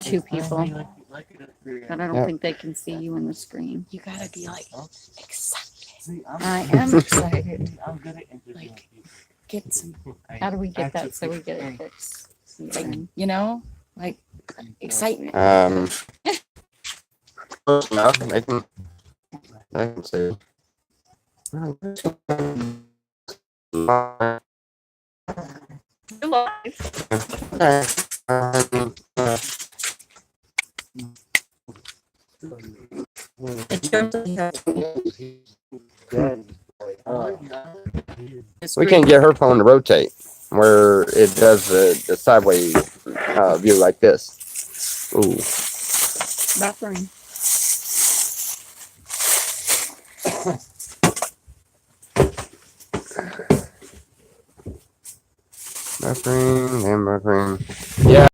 two people. But I don't think they can see you in the screen. You gotta be like excited. I am excited. Like, get some. How do we get that so we get it fixed? Like, you know, like excitement. Close enough. They can see. You're live. We can't get her phone to rotate where it does the sideways view like this. Ooh. Buffering. Buffering. Yeah.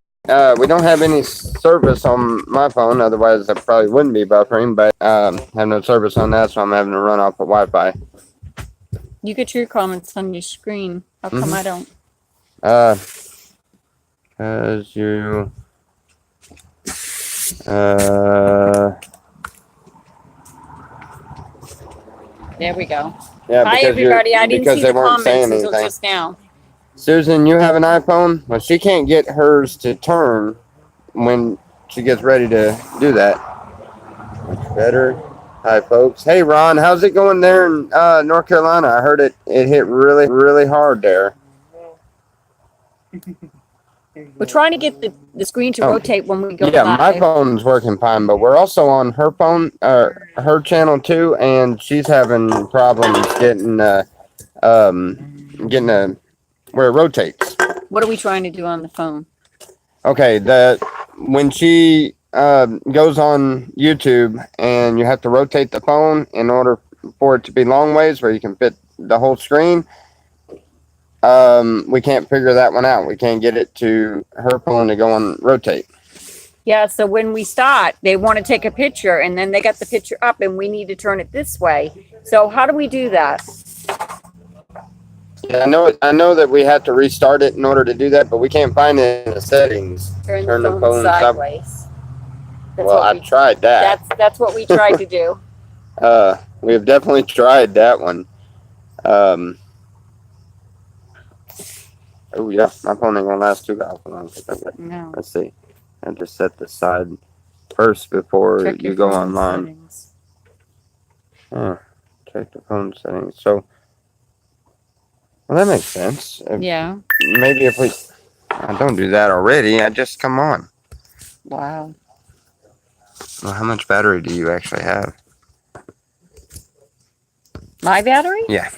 We don't have any service on my phone, otherwise I probably wouldn't be buffering, but have no service on that, so I'm having to run off of Wi-Fi. You get your comments on your screen. How come I don't? Cause you There we go. yeah, Hi everybody, I didn't see the comments until just now. Susan, you have an iPhone? Well, she can't get hers to turn when she gets ready to do that. Much better. Hi, folks. Hey, Ron, how's it going there in North Carolina? I heard it hit really, really hard there. We're trying to get the screen to rotate when we go live. Yeah, my phone's working fine, but we're also on her phone, her channel too, and she's having problems getting where it rotates. What are we trying to do on the phone? Okay, when she goes on YouTube and you have to rotate the phone in order for it to be long ways where you can fit the whole screen, we can't figure that one out. We can't get it to her phone to go on rotate. Yeah, so when we start, they want to take a picture and then they got the picture up and we need to turn it this way. So how do we do that? Yeah, I know that we have to restart it in order to do that, but we can't find it in the settings. Turn the phone sideways. Well, I tried that. That's what we tried to do. We've definitely tried that one. Oh yeah, my phone ain't gonna last too long. No. Let's see. I just set the side first before you go online. Check the phone settings. So, well, that makes sense. Yeah. Maybe if we don't do that already, I just come on. Wow. Well, how much battery do you actually have? My battery? Yeah.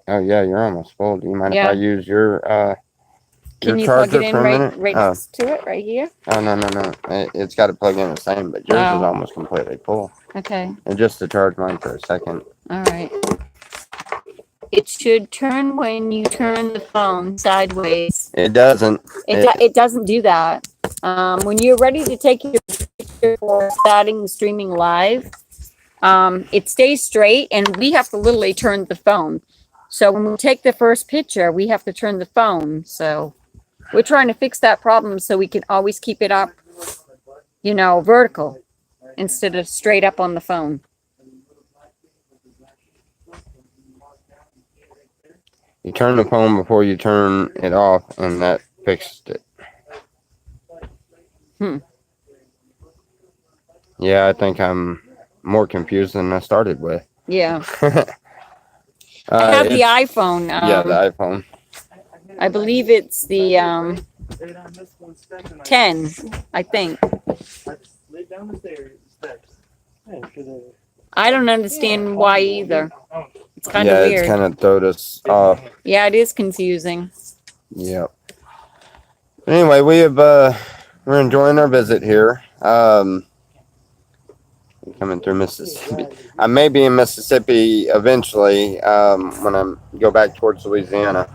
Oh yeah, you're almost full. Do you mind if I use your Can you plug it in right next to it, right here? Oh no. It's got to plug in the same, but yours is almost completely full. Okay. And just to charge mine for a second. All right. It should turn when you turn the phone sideways. It doesn't. It doesn't do that. When you're ready to take your picture for starting streaming live, it stays straight, and we have to literally turn the phone. So when we take the first picture, we have to turn the phone. So we're trying to fix that problem so we can always keep it up, vertical instead of straight up on the phone. You turn the phone before you turn it off, and that fixed it. Yeah, I think I'm more confused than I started with. Yeah. I have the iPhone. Yeah, the iPhone. I believe it's the 10, I think. I don't understand why either. It's kind of weird. Yeah, it's kind of thrown us off. Yeah, it is confusing. Yep. Anyway, we're enjoying our visit here. Coming through Mississippi. I may be in Mississippi eventually when I go back towards Louisiana.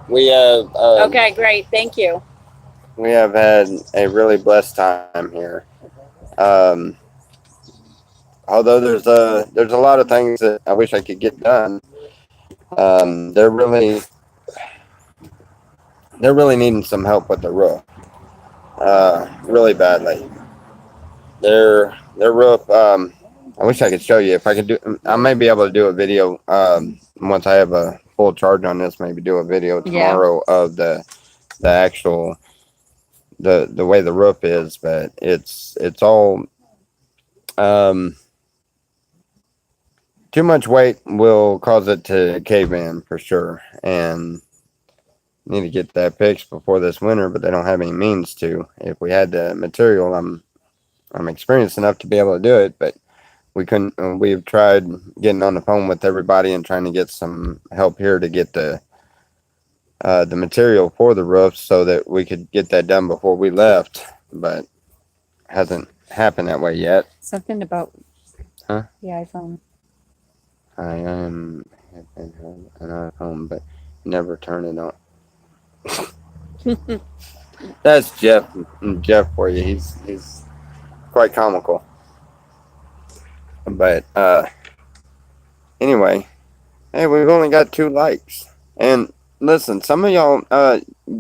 We have. Okay, great. Thank you. We have had a really blessed time here. Although there's a lot of things that I wish I could get done. They're really needing some help with the roof. Really badly. Their roof. I wish I could show you. If I could do, I may be able to do a video. Once I have a full charge on this, maybe do a video Yeah. tomorrow of the actual the way the roof is. But it's all too much weight will cause it to cave in for sure, and need to get that fixed before this winter. But they don't have any means to. If we had the material, I'm experienced enough to be able to do it, but we couldn't. We've tried getting on the phone with everybody and trying to get some help here to get the material for the roof so that we could get that done before we left, but hasn't happened that way yet. Something about Huh? the iPhone. I am an iPhone, but never turn it on. That's Jeff for you. He's quite comical. But anyway, hey, we've only got 2 likes. And listen, some of y'all,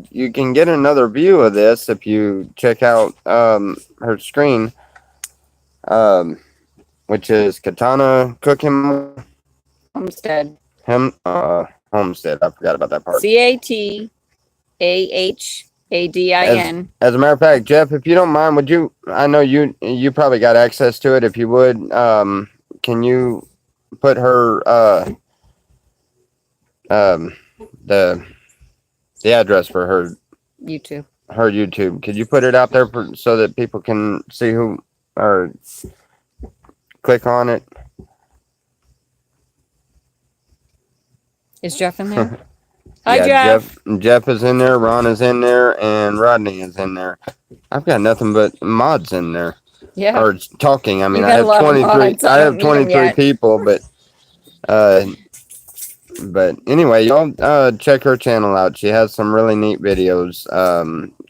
you can get another view of this if you check out her screen, which is Katana Cooking Homestead. Homestead. I forgot about that part. CATAHADIN. As a matter of fact, Jeff, if you don't mind, would you? I know you probably got access to it. If you would, can you put her the address for her YouTube. Her YouTube? Could you put it out there so that people can see who or click on it? Is Jeff in there? Hi, Yeah, Jeff. Jeff is in there. Ron is in there, and Rodney is in there. I've got nothing but mods in there. Yeah. Or talking. I mean, You I got a have lot of 23. mods. I I don't have need 'em 23 yet. people, but anyway, y'all check her channel out. She has some really neat videos,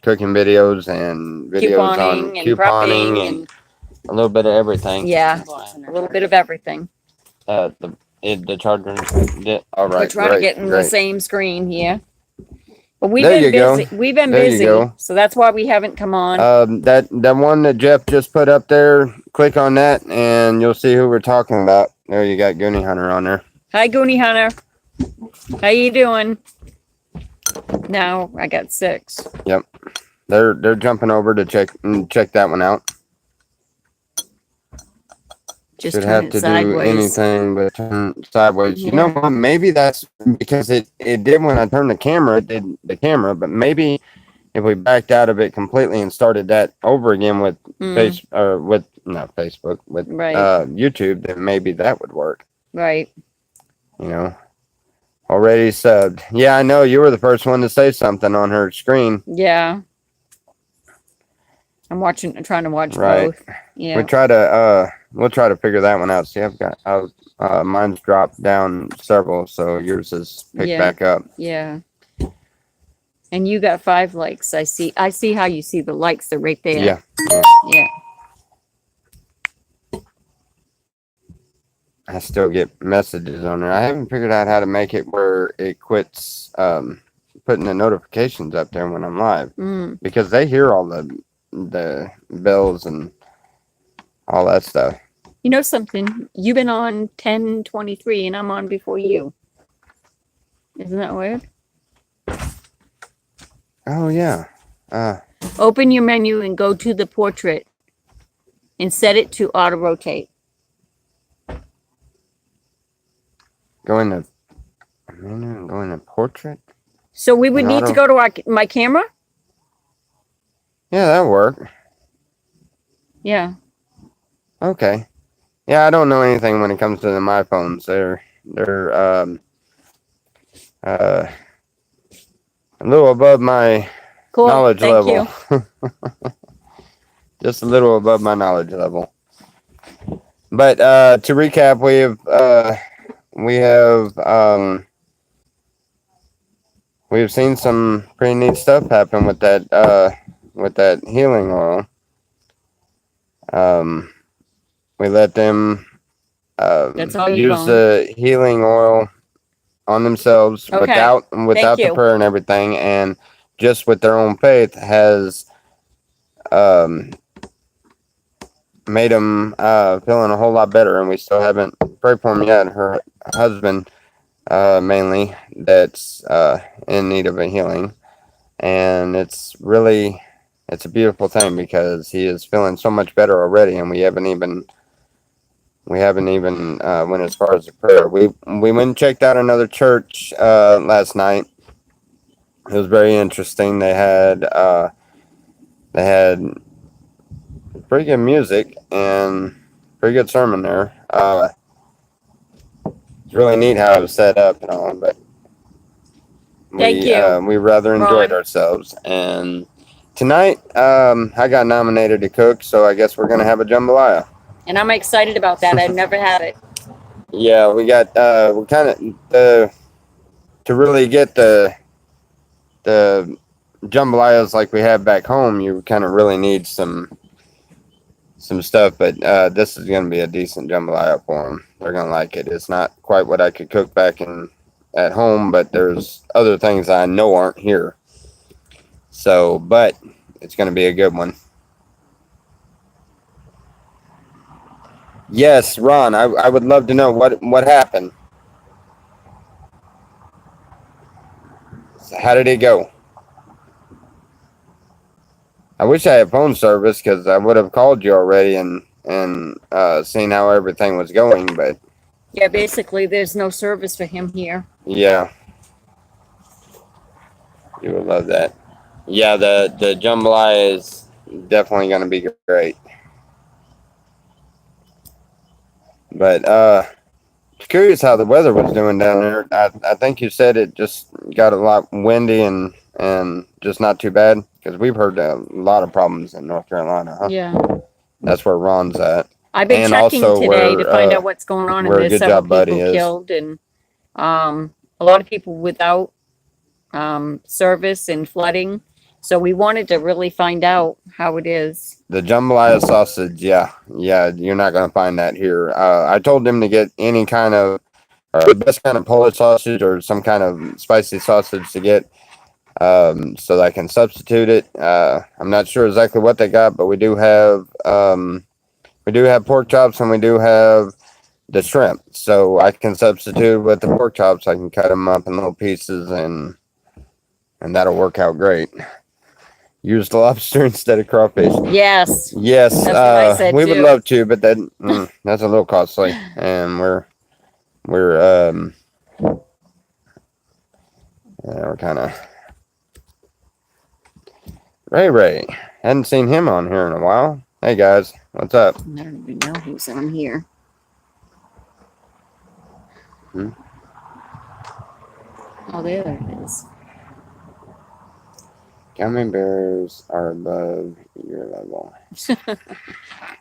cooking videos and videos on Couponing and couponing prepping and a little bit of everything. yeah, a little bit of everything. The charger. All right, We're trying to get in the same screen here. But we've There been you go. busy. We've been There you busy. go. So that's why we haven't come on. That one that Jeff just put up there, click on that and you'll see who we're talking about. There you got Goonie Hunter on there. Hi, Goonie Hunter. How you doing? Now I got 6. Yep. They're jumping over to check that one out. Just Should turn have it to sideways. do anything but turn sideways. Yeah. You know what? Maybe that's because it did when I turned the camera. It did the camera, but maybe if we backed out of it completely and started that over again with not Facebook, with Right. YouTube, then maybe that would work. Right. You know, already subbed. Yeah, I know you were the first one to say something on her screen. Yeah. I'm trying to watch Right. both. Yeah. We'll try to figure that one out. See, mine's dropped down several, so yours is picked back up. Yeah. And you got 5 likes. I see how you see the likes. They're right there. Yeah. Yeah. I still get messages on there. I haven't figured out how to make it where it quits putting the notifications up there when I'm live, because they hear all the bells and all that stuff. You know something? You've been on 10:23 and I'm on before you. Isn't that weird? Oh yeah. Open your menu and go to the portrait and set it to auto rotate. Go into menu, go into portrait. So we would need to go to my camera? Yeah, that'll work. Yeah. Okay. Yeah, I don't know anything when it comes to my phones. They're a little above my Cool. knowledge Thank level. you. Just a little above my knowledge level. But to recap, we've seen some pretty neat stuff happen with that healing oil. We let them That's all you use own. the healing oil on themselves Okay. without the you. prayer and everything, and just with their own faith has um, made them feeling a whole lot better. And we still haven't prayed for them yet. Her husband, mainly, that's in need of a healing, and it's a beautiful thing because he is feeling so much better already, and we haven't even went as far as the prayer. We went and checked out another church last night. It was very interesting. They had pretty good music and pretty good sermon there. It's really neat how it was set up and all, but Thank you, we rather enjoyed Ron. ourselves. And tonight, I got nominated to cook, so I guess we're gonna have a jambalaya. And I'm excited about that. I've never had it. Yeah, we got we kind of to really get the jambalayas like we have back home. You kind of really need some stuff, but this is gonna be a decent jambalaya for them. They're gonna like it. It's not quite what I could cook back at home, but there's other things I know aren't here. So, but it's gonna be a good one. Yes, Ron, I would love to know what happened. So how did it go? I wish I had phone service because I would have called you already and seen how everything was going. But Yeah, basically, there's no service for him here. yeah, you would love that. Yeah, the jambalaya is definitely gonna be great. But curious how the weather was doing down there. I think you said it just got a lot windy and just not too bad because we've heard a lot of problems in North Carolina. Huh? Yeah. That's where Ron's at. I've been And checking also today to where, find out what's going on, and where there's Good several Job Buddy people is. killed, and a lot of people without service and flooding. So we wanted to really find out how it is. The jambalaya sausage, yeah, you're not gonna find that here. I told him to get any kind of the best kind of Polish sausage or some kind of spicy sausage to get, so that I can substitute it. I'm not sure exactly what they got, but we do have pork chops and we do have the shrimp, so I can substitute with the pork chops. I can cut them up in little pieces and that'll work out great. Use the lobster instead of crawfish. Yes. Yes, That's what I said we would too. love to, but that's a little costly, and we're kind of Ray. Hadn't seen him on here in a while. Hey guys, what's up? I don't even know who's on here. Oh, there it is. Gummy bears are above your level.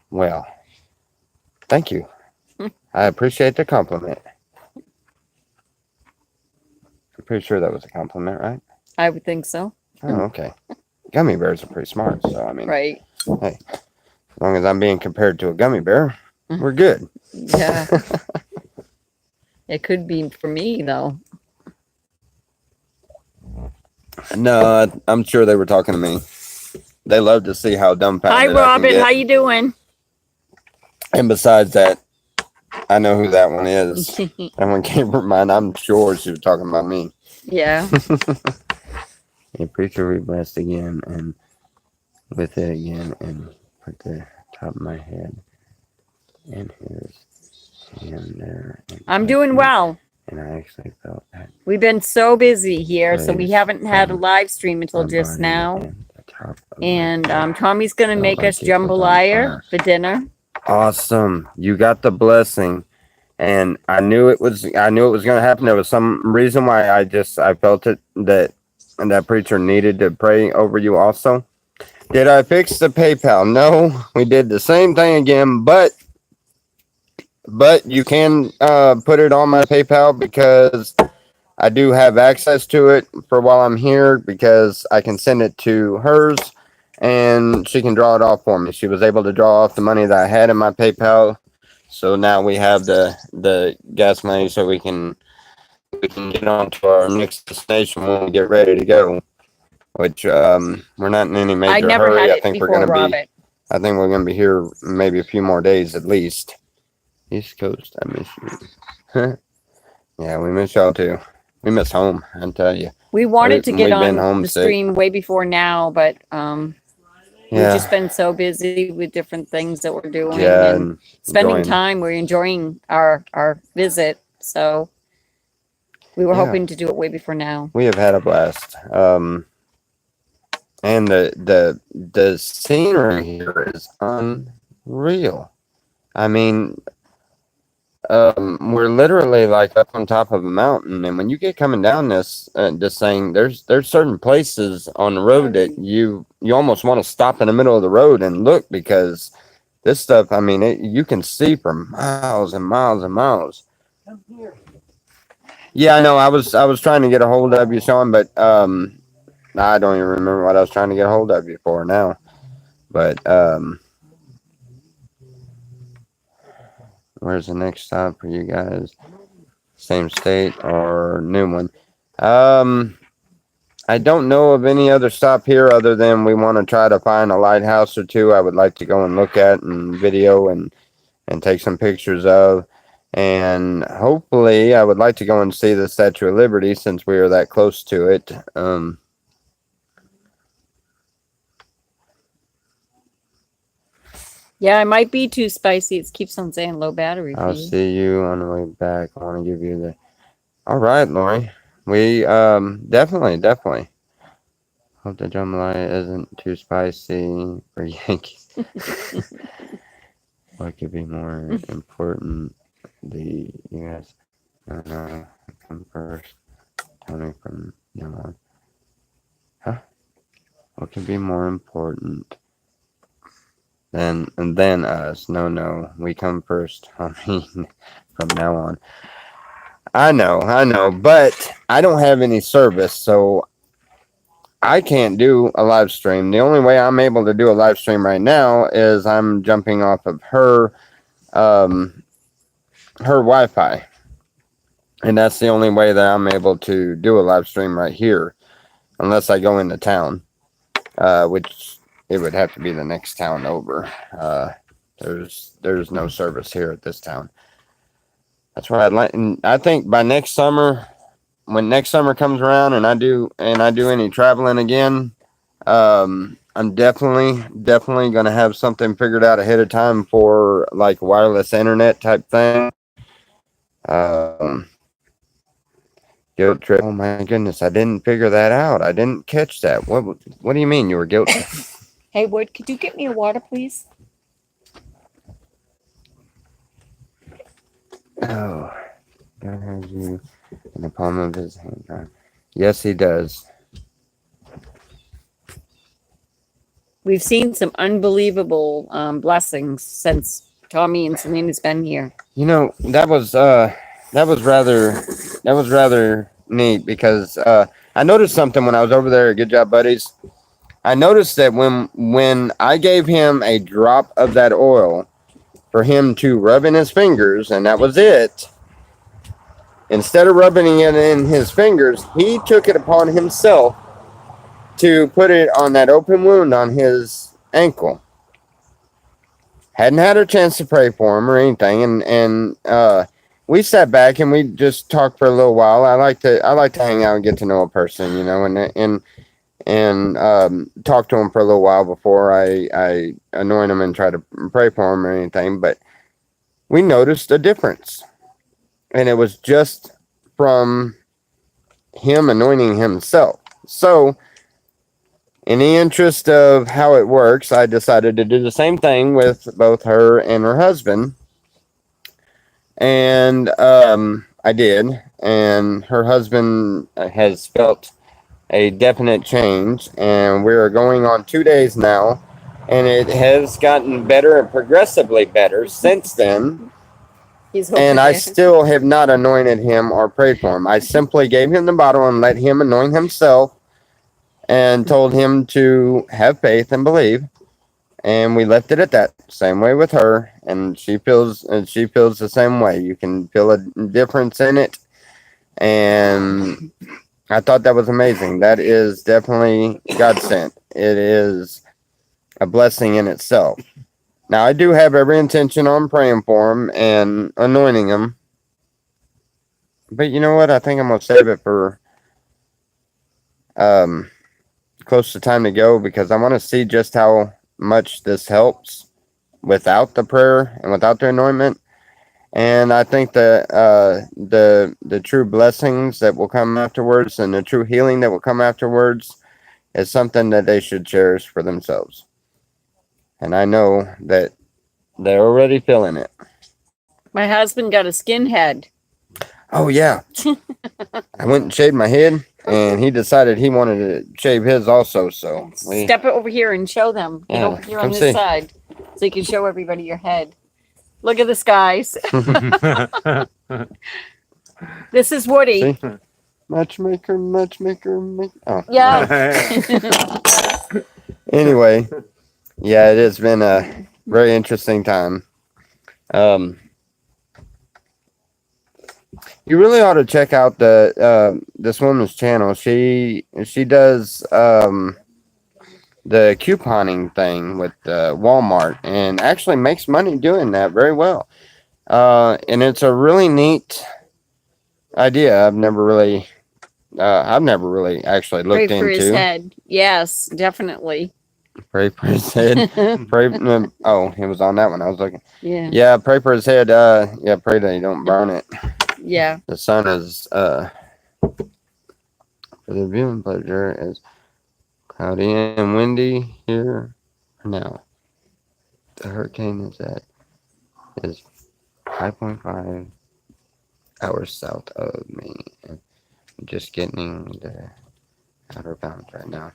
Well, thank you. I appreciate the compliment. I'm pretty sure that was a compliment, right? I would think so. Oh, okay. Gummy bears are pretty smart, so I mean, Right. Hey, as long as I'm being compared to a gummy bear, we're good. Yeah. It could be for me though. No, I'm sure they were talking to me. They love to see how dumbfounded Hi, I can Robin. get. How you doing? And besides that, I know who that one is. That one came from mine. I'm sure she was talking about me. Yeah. A preacher we blessed again and with it again and put the top of my head and his hand there. I'm doing well. And I actually felt that. We've been so busy here, so we Praise haven't had a live stream until my just body now. and the top of my And head. Tommy's gonna Felt make like us it was on jambalaya fire. for dinner. Awesome. You got the blessing. And I knew it was going to happen. There was some reason why I felt it that preacher needed to pray over you also. Did I fix the PayPal? No, we did the same thing again, but you can put it on my PayPal because I do have access to it for while I'm here because I can send it to hers and she can draw it off for me. She was able to draw off the money that I had in my PayPal. So now we have the gas money so we can we can get on to our next destination when we get ready to go. Which we're not in any I major never hurry. had I it think we're before, gonna be. Robert. I think we're gonna be here maybe a few more days at least. East Coast, I miss you. Yeah, we miss y'all too. We miss home, I tell you. We wanted to get We've been on the homesick. stream way before now, but we've Yeah, just been so busy with different things that we're doing yeah, and and spending enjoying. time. We're enjoying our visit, so we were Yeah. hoping to do it way before now. We have had a blast. And the scenery here is unreal. I mean, we're literally like up on top of a mountain, and when you get coming down this thing, there's certain places on the road that you almost want to stop in the middle of the road and look, because this stuff, I mean, you can see for miles and miles and miles. Yeah, I know. I was trying to get a hold of you, Sean, but I don't even remember what I was trying to get a hold of you for now. But where's the next stop for you guys? Same state or new one? I don't know of any other stop here other than we want to try to find a lighthouse or two I would like to go and look at and video and take some pictures of. And hopefully I would like to go and see the Statue of Liberty since we are that close to it. Yeah, it might be too spicy. It keeps on saying low battery. I'll see you on the way back. I want to give you the. All right, Lori. We definitely. Hope the jambalaya isn't too spicy for Yankees. What could be more important? The U.S. No, come first. Tell me from now on. Huh? What could be more important than us? No. We come first. I mean, from now on. I know, but I don't have any service, so I can't do a live stream. The only way I'm able to do a live stream right now is I'm jumping off of her Wi-Fi, and that's the only way that I'm able to do a live stream right here, unless I go into town, which it would have to be the next town over. There's no service here at this town. That's why I'd like. And I think by next summer, when next summer comes around, and I do any traveling again, I'm definitely gonna have something figured out ahead of time for like wireless internet type thing. Guilt trip. Oh my goodness, I didn't figure that out. I didn't catch that. What do you mean you were guilt trip? Hey, Wood, could you get me a water, please? Oh, God has you in the palm of his hand. Right? Yes, he does. We've seen some unbelievable blessings since Tommy and Selena's been here. You know, that was rather neat because I noticed something when I was over there at Good Job Buddies. I noticed that when I gave him a drop of that oil for him to rub in his fingers, and that was it, instead of rubbing it in his fingers, he took it upon himself to put it on that open wound on his ankle. Hadn't had a chance to pray for him or anything, and we sat back and we just talked for a little while. I like to hang out and get to know a person, you know, and talk to him for a little while before I anoint him and try to pray for him or anything. But we noticed a difference, and it was just from him anointing himself. So, in the interest of how it works, I decided to do the same thing with both her and her husband. And I did. And her husband has felt a definite change. And we're going on 2 days now. And it has gotten better and progressively better since then. And I still have not anointed him or prayed for him. I simply gave him the bottle and let him anoint himself, and told him to have faith and believe, and we left it at that. Same way with her, and she feels the same way. You can feel a difference in it, And I thought that was amazing. That is definitely God sent. It is a blessing in itself. Now, I do have every intention on praying for him and anointing him. But you know what? I think I'm going to save it for um, close to time to go, because I want to see just how much this helps without the prayer and without the anointment. And I think that the true blessings that will come afterwards and the true healing that will come afterwards is something that they should cherish for themselves. And I know that they're already feeling it. My husband got a skinhead. Oh yeah, I went and shaved my head, and he decided he wanted to shave his also. So Step it over here and show them. Get Yeah, over here come on this see. side, so you can show everybody your head. Look at this, guys. This is Woody. See? Matchmaker. Oh, Yeah. anyway, yeah, it has been a very interesting time. You really ought to check out the this woman's channel. She does the couponing thing with Walmart, and actually makes money doing that very well. And it's a really neat idea. I've never really actually Pray looked for his into. head. Yes, definitely. Pray for his head. Pray. Oh, he was on that one. I was looking. Yeah. Yeah, pray for his head. Yeah, pray that he don't burn it. Yeah. The sun is for the viewing pleasure is cloudy and windy here now. The hurricane is 5.5 hours south of me. And just getting the outer bounds right now.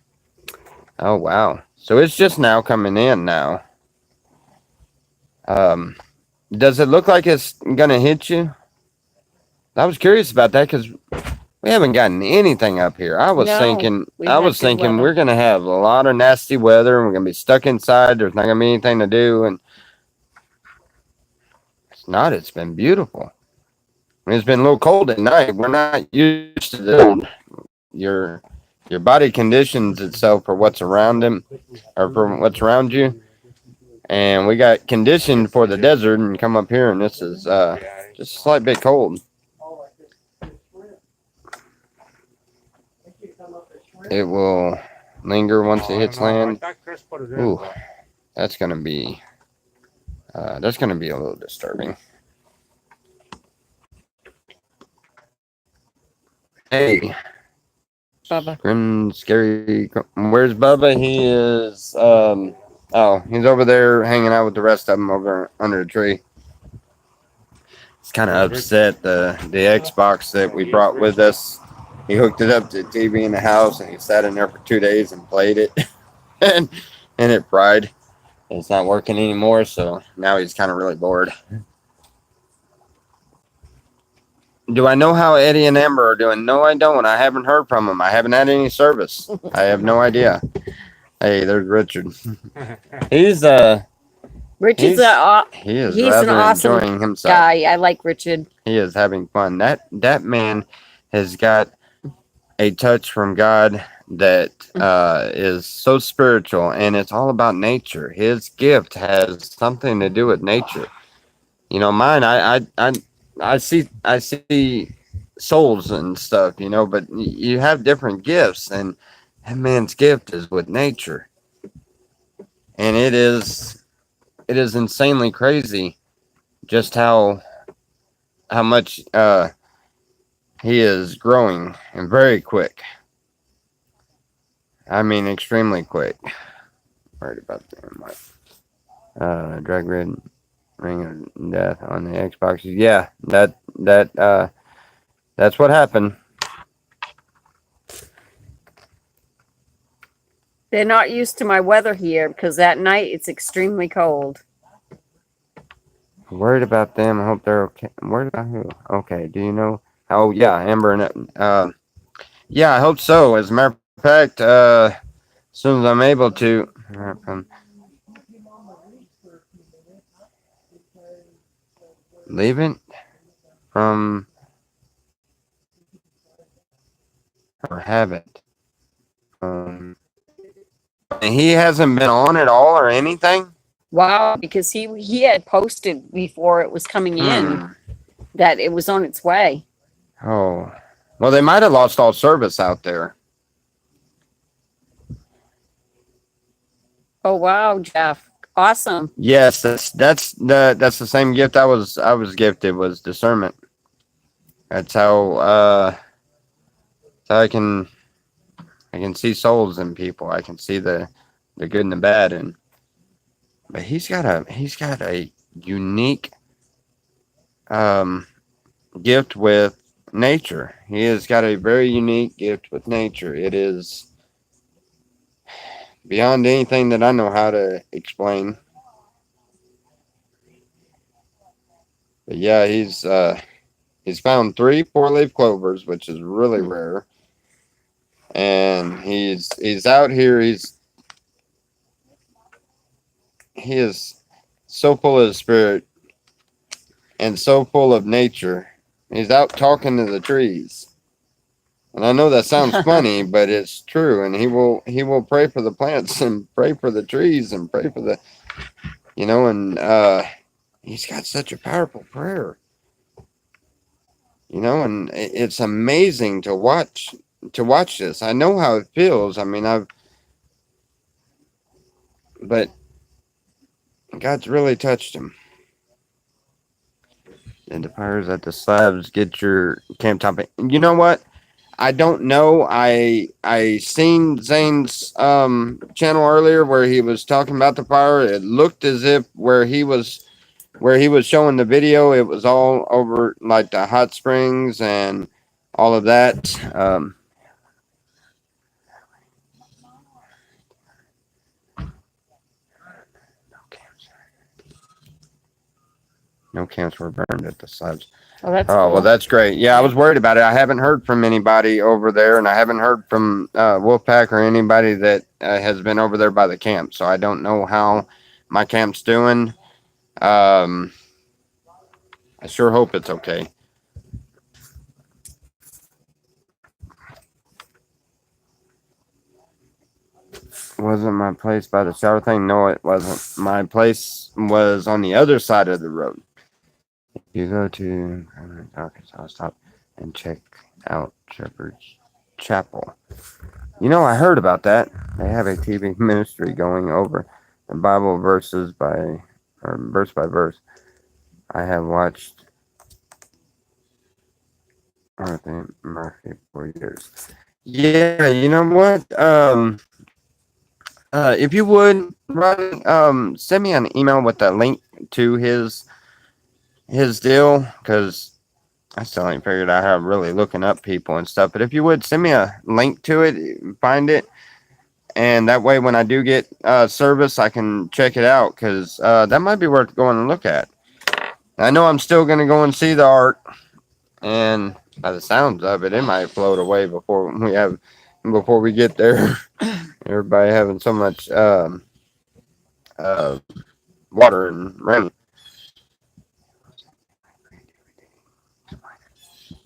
Oh wow! So it's just now coming in now. Does it look like it's gonna hit you? I was curious about that because we haven't gotten anything up here. I was No, thinking, we've had good weather. we're gonna have a lot of nasty weather, and we're gonna be stuck inside. There's not gonna be anything to do, and it's not. It's been beautiful. I mean, it's been a little cold at night. We're not used to the your your body conditions itself for what's around him or for what's around you, and we got conditioned for the desert and come up here, and this is just a slight bit cold. It will linger once it hits land. Ooh, that's gonna be a little disturbing. Hey, Bubba. grim, scary. Where's Bubba? He is. Oh, he's over there hanging out with the rest of them over under a tree. It's kind of upset the Xbox that we brought with us. He hooked it up to the TV in the house, and he sat in there for 2 days and played it, and it fried. It's not working anymore, so now he's kind of really bored. Do I know how Eddie and Amber are doing? No, I don't. I haven't heard from them. I haven't had any service. I have no idea. Hey, there's Richard. He's Richard's he is he's rather an awesome enjoying himself. guy. I like Richard. He is having fun. That man has got a touch from God that is so spiritual, and it's all about nature. His gift has something to do with nature. You know, mine. I see souls and stuff. You know, but you have different gifts, and that man's gift is with nature, and it is insanely crazy just how much he is growing and very quick. I mean, extremely quick. Worried about that. Drag red ring of death on the Xbox. Yeah, that's what happened. They're not used to my weather here because at night it's extremely cold. Worried about them. I hope they're okay. Worried about who? Okay. Do you know? Oh yeah, Amber and yeah, I hope so. As a matter of fact, as soon as I'm able to. Leaving from or haven't. And he hasn't been on at all or anything. Wow, because he had posted before it was coming in that it was on its way. Oh, well, they might have lost all service out there. Oh wow, Jeff. Awesome. Yes, that's the same gift I was gifted was discernment. That's how I can see souls in people. I can see the good and the bad, and but he's got a unique um gift with nature. He has got a very unique gift with nature. It is beyond anything that I know how to explain. But yeah, he's found three four-leaf clovers, which is really rare. And he's out here. He is so full of the spirit and so full of nature. He's out talking to the trees. And I know that sounds funny, but it's true. And he will pray for the plants and pray for the trees and pray for the and he's got such a powerful prayer. And it's amazing to watch this. I know how it feels. I mean, but God's really touched him. And the fires at the slabs get your camp top. You know what? I don't know. I seen Zane's channel earlier where he was talking about the fire. It looked as if where he was showing the video, it was all over like the hot springs and all of that. No camps were burned at the slabs. Oh, that's Oh, cool. well, that's great. Yeah, I was worried about it. I haven't heard from anybody over there, and I haven't heard from Wolfpack or anybody that has been over there by the camp. So I don't know how my camp's doing. I sure hope it's okay. Wasn't my place by the shower thing? No, it wasn't. My place was on the other side of the road. If you go to Arkansas, stop and check out Shepherd's Chapel. I heard about that. They have a TV ministry going over the Bible verse by verse. I have watched Martha Murphy for years. Yeah, you know what? If you would, Ronnie, send me an email with the link to his deal, because I still ain't figured out how to really looking up people and stuff. But if you would send me a link to it, find it, and that way when I do get service, I can check it out, because that might be worth going and look at. I know I'm still going to go and see the art, and by the sounds of it, it might float away before we get there. Everybody having so much water and rain.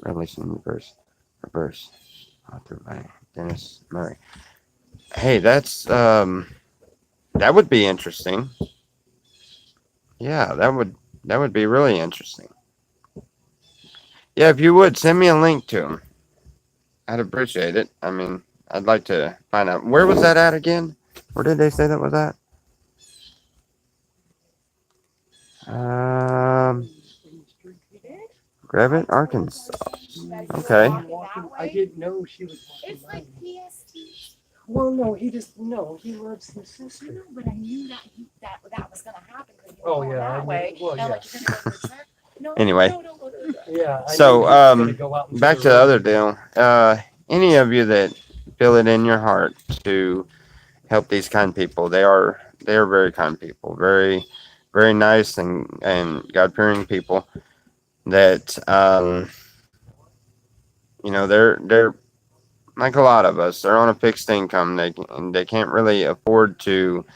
Revelation reverse, authored by Dennis Murray. Hey, that would be interesting. Yeah, that would be really interesting. Yeah, if you would send me a link to him, I'd appreciate it. I mean, I'd like to find out where was that at again. Where did they say that was at? Gravette, Arkansas. Okay. I didn't know she was. It's like PST. Well, no, he loves his sister. No, but I knew that was gonna happen because you Oh, were going yeah, I that knew- way. well, And I'm yeah. like, you're gonna go to church? No, Anyway. no, don't go to church. Yeah. I So, knew he was gonna go out into back to the road. other deal. Any of you that feel it in your heart to help these kind people, they are very kind people, very very nice and God fearing people. That they're like a lot of us. They're on a fixed income. They can't really afford to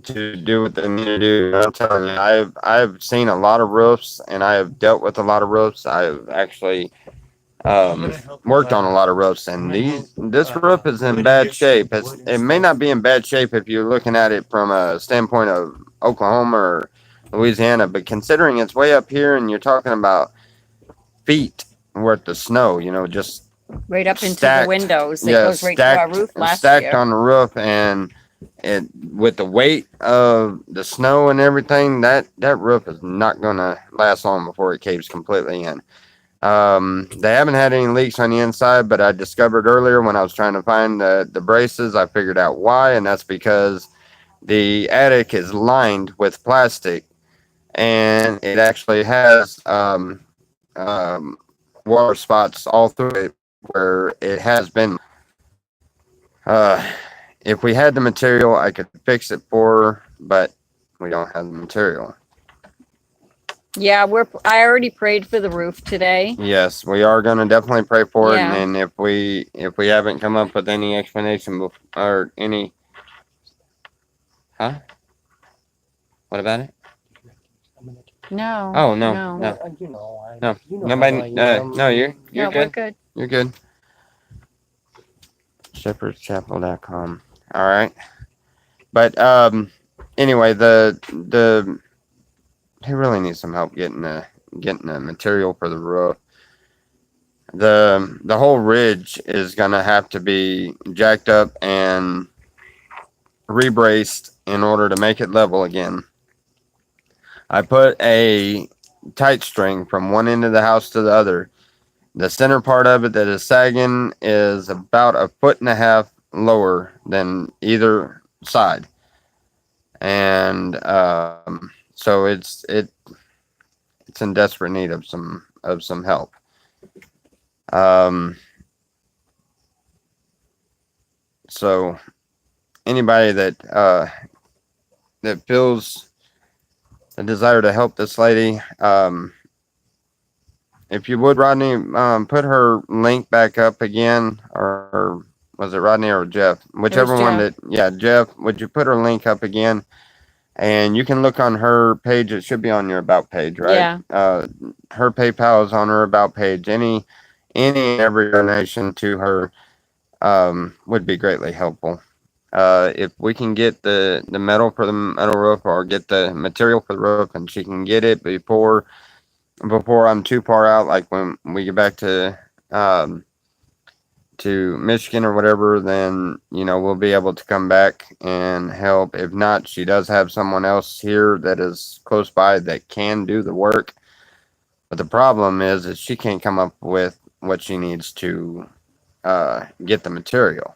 do what they need to do. I'm telling you, I've seen a lot of roofs, and I have dealt with a lot of roofs. I've actually worked on a lot of roofs, and this roof is in bad shape. It may not be in bad shape if you're looking at it from a standpoint of Oklahoma or Louisiana, but considering it's way up here and you're talking about feet worth of snow, just Right up into the stacked, windows. It yeah, goes right to our roof last stacked year. on the roof, and it with the weight of the snow and everything, that roof is not gonna last long before it caves completely in. They haven't had any leaks on the inside, but I discovered earlier when I was trying to find the braces, I figured out why, and that's because the attic is lined with plastic, and it actually has water spots all through it where it has been. Uh, if we had the material, I could fix it for her, but we don't have the material. Yeah, I already prayed for the roof today. Yes, we are going to definitely pray for it, Yeah. and then if we haven't come up with any explanation or any, huh? What about it? No. Oh no, No. no, You know, no. you know Nobody. how I am. No, you're No, we're good. good. You're good. shepherdschapel.com. All right, but anyway, he really needs some help getting the material for the roof. The whole ridge is gonna have to be jacked up and rebraced in order to make it level again. I put a tight string from one end of the house to the other. The center part of it that is sagging is about 1.5 feet lower than either side, and so it's in desperate need of some help. So anybody that feels a desire to help this lady, if you would, Rodney, put her link back up again, or was it Rodney or Jeff? Whichever one Jeff. yeah, Jeff, would you put her link up again? And you can look on her page. It should be on your about page, right? Yeah. Her PayPal is on her about page. Any and every donation to her would be greatly helpful. If we can get the metal for the metal roof, or get the material for the roof, and she can get it before I'm too far out, like when we get back to Michigan or whatever, then we'll be able to come back and help. If not, she does have someone else here that is close by that can do the work. But the problem is she can't come up with what she needs to get the material.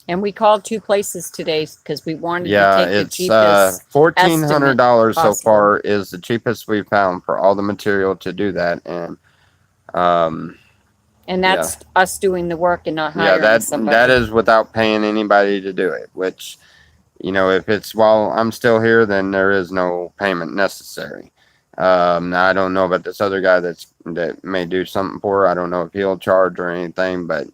And we called 2 places today because we wanted Yeah, to take the it's cheapest. $1,400 so possible. far is the cheapest we found for all the material to do that, and And that's us doing the work and not hiring that somebody. is without paying anybody to do it. Which, if it's while I'm still here, then there is no payment necessary. Now I don't know about this other guy that may do something for her. I don't know if he'll charge or anything, but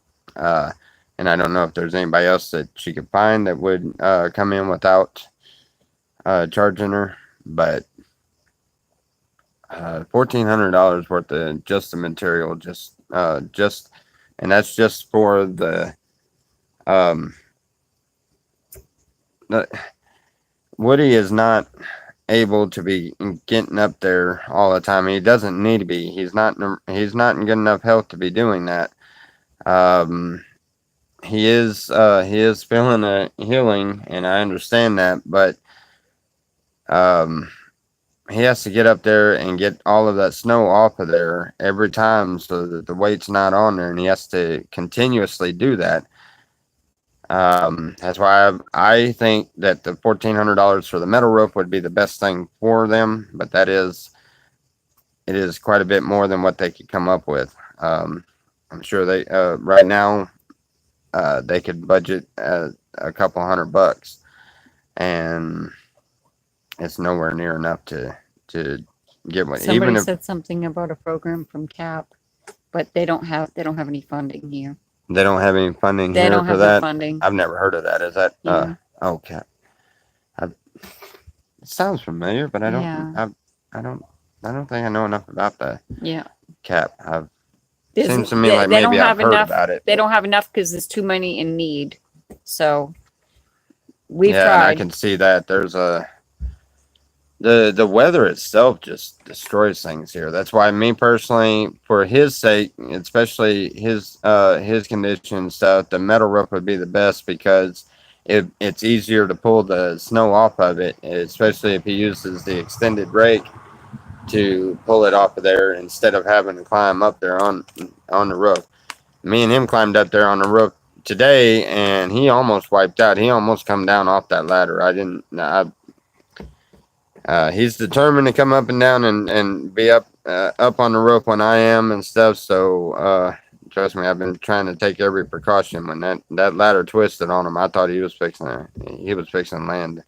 and I don't know if there's anybody else that she could find that would come in without charging her. But $1,400 worth of just the material, and that's just for the Woody is not able to be getting up there all the time. He doesn't need to be. He's not in good enough health to be doing that. He is feeling a healing, and I understand that, but he has to get up there and get all of that snow off of there every time so that the weight's not on there, and he has to continuously do that. That's why I think that the $1,400 for the metal roof would be the best thing for them, but it is quite a bit more than what they could come up with. I'm sure they right now they could budget a couple $100, and it's nowhere near enough to get one. Somebody Even if said something about a program from CAP, but they don't have any funding here. they don't have any funding They here don't for have the that. funding. I've never heard of that. Is that Yeah. okay? It sounds familiar, but I don't. Yeah. I don't think I know enough about the Yeah. CAP. Seems to me like they don't maybe I've have heard enough. about it. They don't have enough because there's too many in need. So we've Yeah, and I tried. can see that. There's the weather itself just destroys things here. That's why me personally, for his sake, especially his condition and stuff, the metal roof would be the best because it's easier to pull the snow off of it, especially if he uses the extended rake to pull it off of there instead of having to climb up there on the roof. Me and him climbed up there on the roof today, and he almost wiped out. He almost come down off that ladder. I didn't. He's determined to come up and down and be up on the roof when I am and stuff. So trust me, I've been trying to take every precaution. When that ladder twisted on him, I thought he was fixing to land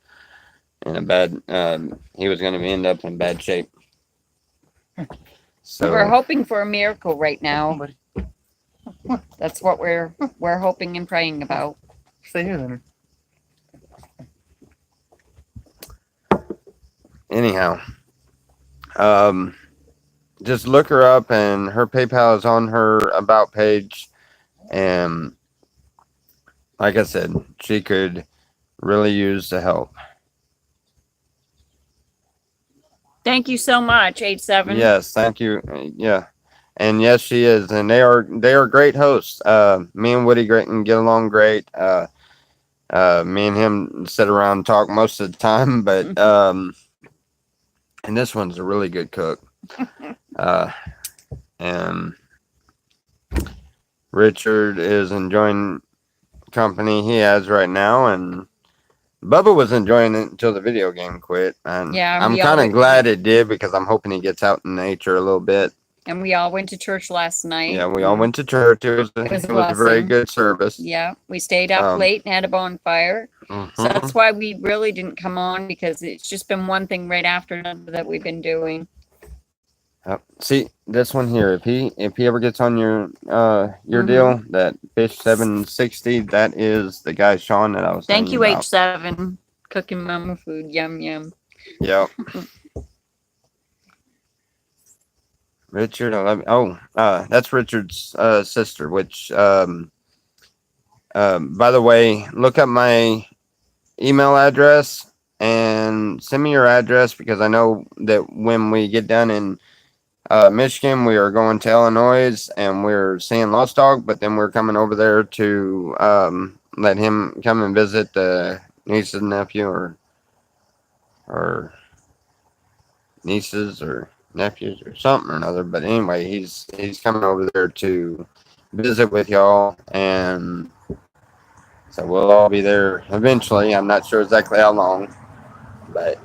in a bad. He was going to end up in bad shape. So We're hoping for a miracle right now. That's what we're hoping and praying about. Stay here, Leonard. anyhow, just look her up, and her PayPal is on her about page. And like I said, she could really use the help. Thank you so much, 87. Yes, thank you. Yeah, and yes, she is, and they are great hosts. Me and Woody great and get along great. Me and him sit around and talk most of the time, but and this one's a really good cook. And Richard is enjoying company he has right now, and Bubba was enjoying it until the video game quit. And Yeah, I'm we kind all- of glad it did, because I'm hoping he gets out in nature a little bit. And we all went to church last night. Yeah, we all went to church. It was was a a very blessing. good service. Yeah, we stayed up late and had a bonfire. So Mhm. that's why we really didn't come on, because it's just been one thing right after another that we've been doing. See this one here. If he ever gets on your Mhm. deal, that Fish 760, that is the guy Sean that I was. Thank telling you, about. H7. Cooking mama food. Yum, yum. Yep. Richard, I love you. Oh, that's Richard's sister. Which, by the way, look up my email address and send me your address, because I know that when we get done in Michigan, we are going to Illinois and we're seeing Lost Dog, but then we're coming over there to let him come and visit the nieces and nephew, or nieces or nephews or something or another. But anyway, he's coming over there to visit with y'all, and so we'll all be there eventually. I'm not sure exactly how long, but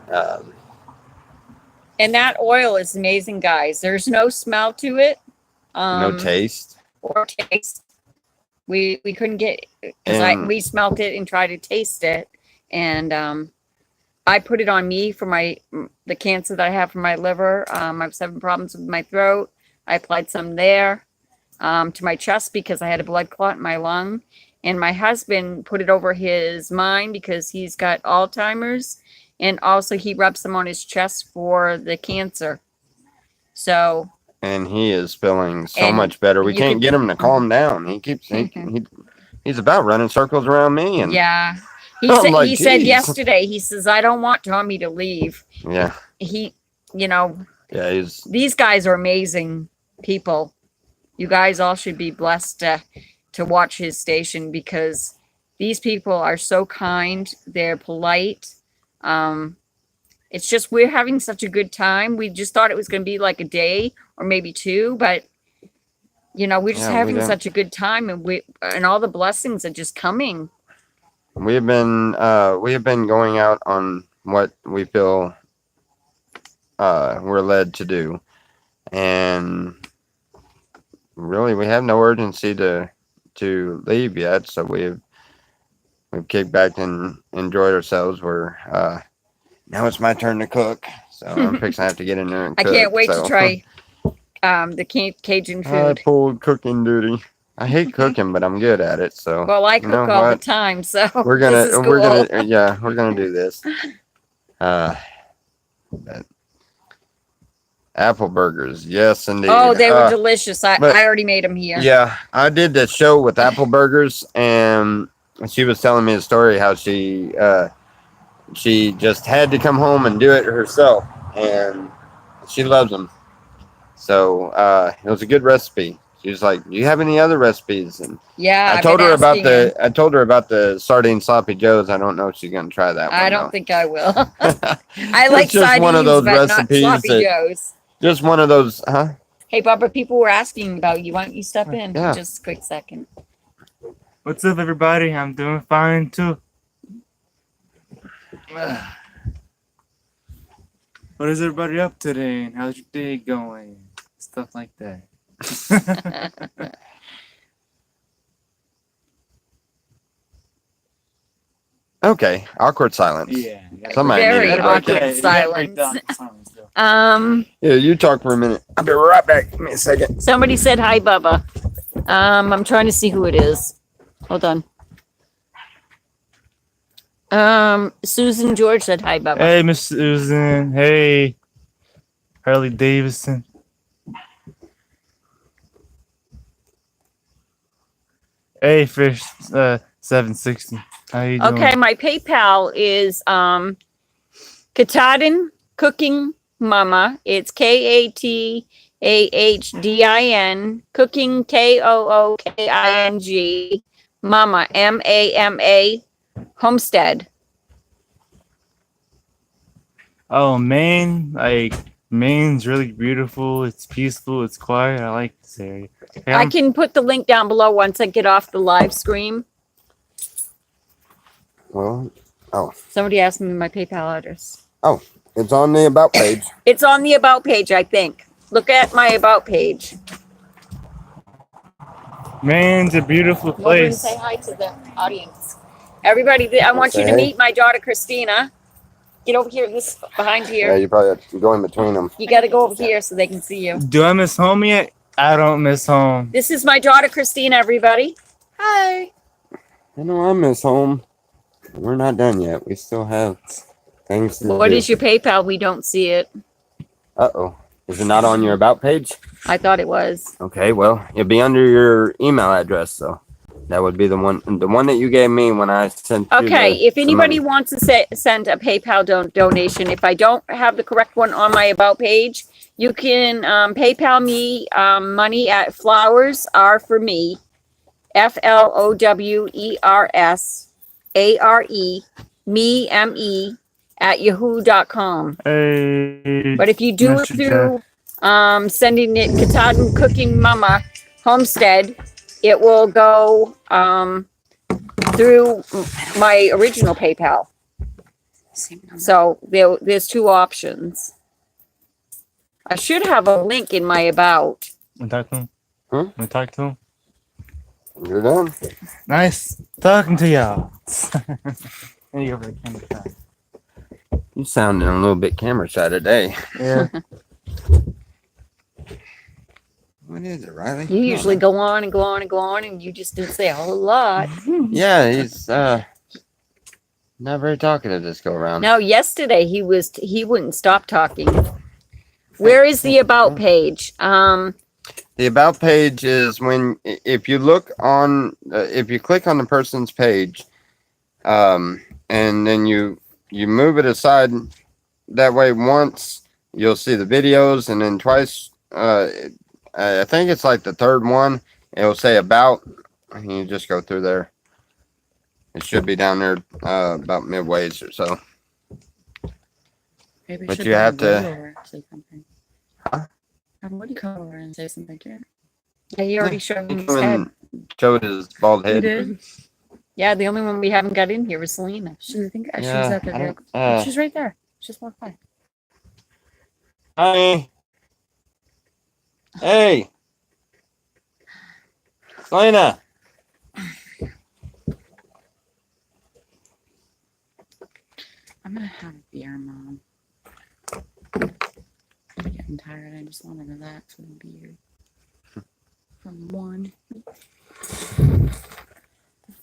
And that oil is amazing, guys. There's no smell to it. no taste. Or taste. We couldn't get, because And- we smelt it and tried to taste it, and I put it on me for the cancer that I have for my liver. I was having problems with my throat. I applied some there to my chest because I had a blood clot in my lung, and my husband put it over his mind because he's got Alzheimer's, and also he rubs them on his chest for the cancer. So. And he is feeling so And much better. We you can't can- get him to calm down. He keeps he's about running circles around me. And Yeah. He, I'm said, like, he said "Geez." yesterday, he says, I don't want Tommy to leave. yeah, he's These guys are amazing people. You guys all should be blessed to watch his station, because these people are so kind. They're polite. It's just, we're having such a good time. We just thought it was going to be like a day or maybe two, but we're just having such a good time, and all the blessings are just coming. we have been going out on what we feel we're led to do, and really we have no urgency to leave yet. So we've kicked back and enjoyed ourselves. We're now it's my turn to cook, so I'm fixing to have to get in there and I cook. can't wait so. to try the Cajun I food. pulled cooking duty. I hate cooking, but I'm good at it. So Well, I you know cook all the what? time, so we're this is gonna cool. we're gonna do this. But Apple burgers. Yes, indeed. Oh, they were delicious. I but- already made them here. Yeah, I did the show with apple burgers, and she was telling me a story how she just had to come home and do it herself, and she loves them. So it was a good recipe. She was like, "Do you have any other recipes?" And Yeah, I told her about the sardine sloppy joes. I don't know if she's gonna try that one. I don't though. think I will. I like It's just sardines, one of those but not recipes sloppy that- joes. Just one of those, huh? Hey, Barbara, people were asking about you. Why don't you step in Yeah. for just a quick second? What's up, everybody? I'm doing fine too. What is everybody up today? And how's your day going? Stuff like that. Okay, awkward silence. Yeah. Somebody Very needed to break awkward it. silence. Yeah, you talk for a minute. I'll be right back. Give me a second. Somebody said hi, Bubba. I'm trying to see who it is. Hold on. Susan George said hi, Bubba. Hey, Miss Susan. Hey, Harley Davidson. Hey, Fish 760. How you doing? Okay, my PayPal is Katahdin Cooking Mama. It's KATAHDIN Cooking KOOKING Mama MAMA Homestead. Oh, Maine. Maine's really beautiful. It's peaceful. It's quiet. I like this area. Hey, I can put the link down below once I get off the live stream. Well, Somebody asked me my PayPal address. it's on the about page. It's on the About page, I think. Look at my About page. Maine's a beautiful Over and place. say hi to the audience. Everybody, I want you to Say hey. meet my daughter, Christina. Get over here, this behind Yeah, here. you probably have to go in between them. You got to go over here so they can see you. Do I miss home yet? I don't miss home. This is my daughter, Christina, everybody. Hi. I know I miss home. We're not done yet. We still have things to do. What is your PayPal? We don't see it. Uh-oh. Is it not on your about page? I thought it was. Okay, well, it'll be under your email address, so that would be the one that you gave me when I sent you Okay, the- if the anybody money. wants to send a PayPal donation, if I don't have the correct one on my About page, you can PayPal me money at flowers are for me, FLOWERSARE me ME at yahoo.com. Hey. But if you do it Mr. through sending it Katahdin Cooking Mama Homestead, it will go through my original PayPal. So there's two options. I should have a link in my About. We talk to him? Huh? We talk to him? You're done. Nice talking to y'all. There you go, Rick. You sounding a little bit camera shy today. Yeah. What is it, Riley? You usually go on and go on and go on, and you just didn't say a whole lot. Yeah, he's not very talkative this go around. No, yesterday he wouldn't stop talking. Where is the About page? The about page is when if you look on if you click on the person's page, and then you move it aside. That way, once you'll see the videos, and then twice. I think it's like the third one. It'll say about, and you just go through there. It should be down there about midways or so. Maybe But should you have to- over, say something. Huh? Have Woody come over and say something to him. Yeah, he already showed He his came head. and showed his bald He head. did. Yeah, the only one we haven't got in here is Selena. She I think she's Yeah, at the I don't- vehicle. She's right there. Just walk by. Hi. Hey. Selena. I'm gonna have a beer, Mom. I'm getting tired. I just want to relax with a beer. From one. The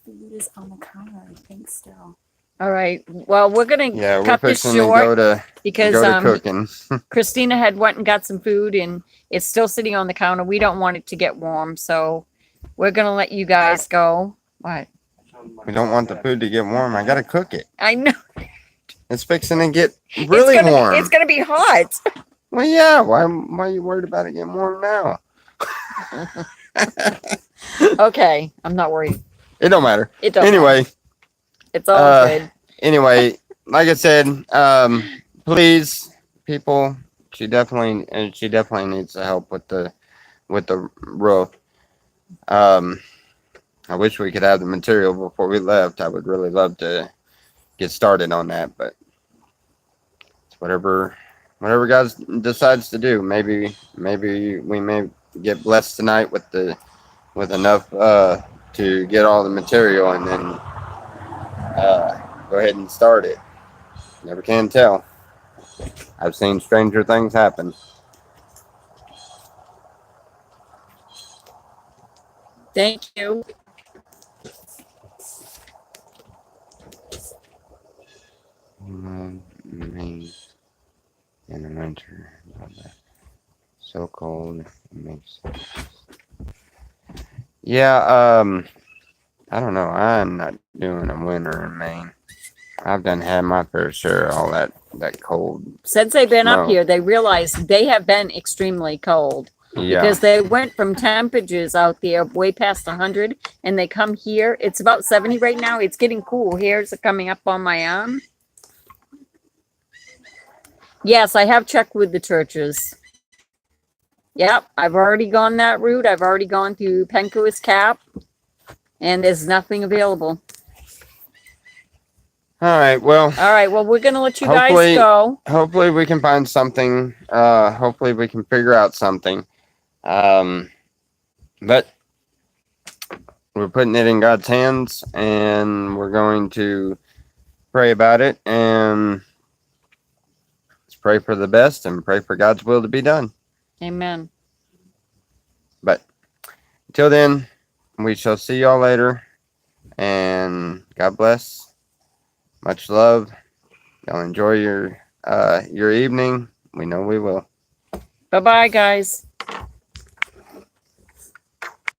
food is on the counter, I think, still. All right. Well, we're gonna Yeah, we're cut this fixing to short go to because cooking. Christina had went and got some food and it's still sitting on the counter. We don't want it to get warm, so we're gonna let you guys go. What? We don't want the food to get warm. I gotta cook it. I know. It's fixing to get really warm. It's gonna be hot. Well, yeah. Why are you worried about it getting warm now? Okay, I'm not worried. It don't matter. It don't. Anyway, It's all good. anyway, like I said, please, people, she definitely needs the help with the roof. I wish we could have the material before we left. I would really love to get started on that, but it's whatever God decides to do. Maybe we may get blessed tonight with enough to get all the material and then go ahead and start it. Never can tell. I've seen stranger things happen. Thank you. Maine in the winter. So cold. It makes sense. Yeah, I don't know. I'm not doing a winter in Maine. I've done had my fair share of all that cold. Since they've been up No. here, they realize they have been extremely cold Yeah. because they went from temperatures out there way past 100 and they come here. It's about 70 right now. It's getting cool. Hairs are coming up on my arm. Yes, I have checked with the churches. Yep, I've already gone that route. I've already gone through Penco's Cap, and there's nothing available. All right. Well, All right, well, we're gonna let you Hopefully- guys go. hopefully we can find something. Hopefully we can figure out something. But we're putting it in God's hands, and we're going to pray about it, and let's pray for the best and pray for God's will to be done. Amen. But until then, we shall see y'all later, and God bless. Much love. Y'all enjoy your evening. We know we will. Bye-bye, guys.